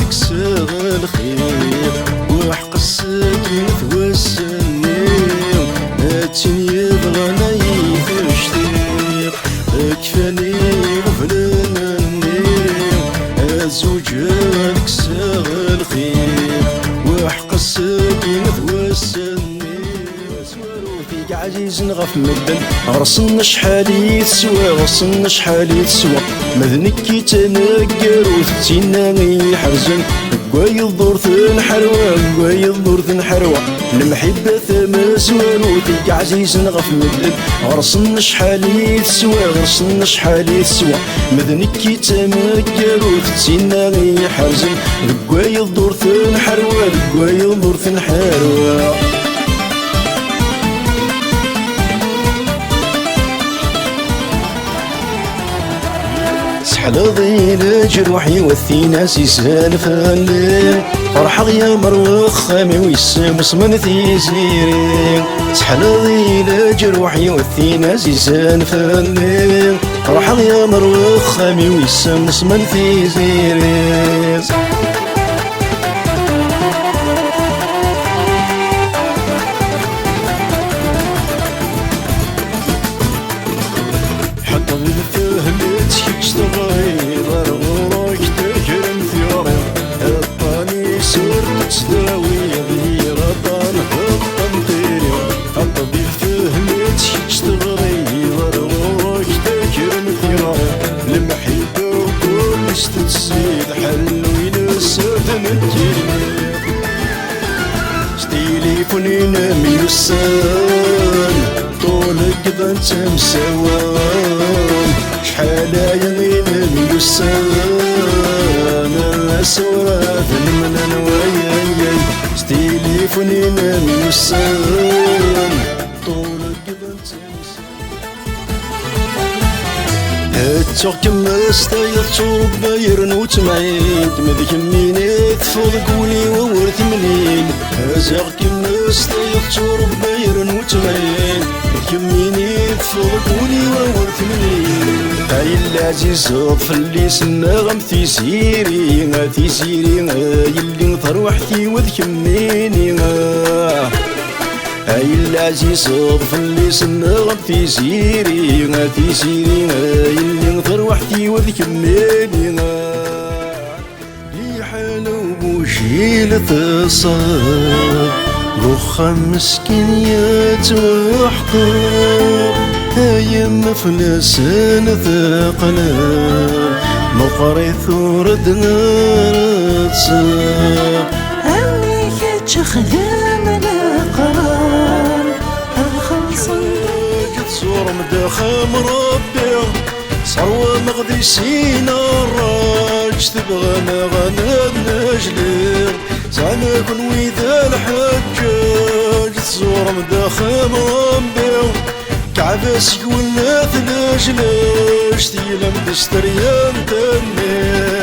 تكسر الخير وحق السكين توسني هاتين يبغانا يفشتيق كفاني غفلنني الزوجة تكسر الخير وحق السكين توسني فيك عزيز نغف مدن غرسنا شحال يتسوى غرسنا شحال يتسوى مذنك كي تنقر وثتينا يحرزن قوايض دورث الحروة قوايض دورث الحروة المحبة ثمسوان وفيك عزيز نغف مدن غرسنا شحال يتسوى غرسنا شحال يتسوى مذنك كي تنقر وثتينا يحرزن قوايض دورث الحروة قوايض دورث الحروة سحلضي لجروحي وثينا سيسالف الليل فرحة يا مروخ خامي ويسامس من ثيزيري سحلضي لجروحي وثينا سيسالف الليل فرحة يا مروخ خامي ويسامس من ثيزيري حتى بالفهم تشتغل ضرورك تكرم ثيوري الطاني سرت تداوي ذي غطان هطن طيري حتى بالفهم تشتغل ضرورك تكرم ثيوري المحبة وكل تزيد حل وينسد نكيني تليفونينا ميوسان طولك بنت مسوان شحال عينينا ميوسان الأسوات من نواياي تليفونينا ميوسان طولك بنت مسوان هاتوغ كمس تايض شرب بايرن وتمعين تمذك مني تفوض قولي وورث منين هازاغ كمس تايض شرب بايرن وتمعين كميني تفوض قولي وورث منين هاي العزيز في اللي سنا غم تيسيري تيسيري يلي تروحتي وذكميني هاي العزيز في اللي سنا غم تيسيري تيسيري يلي تروحتي وذكميني يحان وبوشي لتصاب رخا مسكين يتوحقر هاي مفلس نثقنا مقري ثورد نرتصاب أمي كتخدم القرار الخلصن كتصور مداخم ربي صروة مغديسين الراج تبغانا غانا نجلي زعنا كن ويذا الحجاج تصور مداخم ربي كعباس يولنا ثلاجلاش تيلم دستريان تنين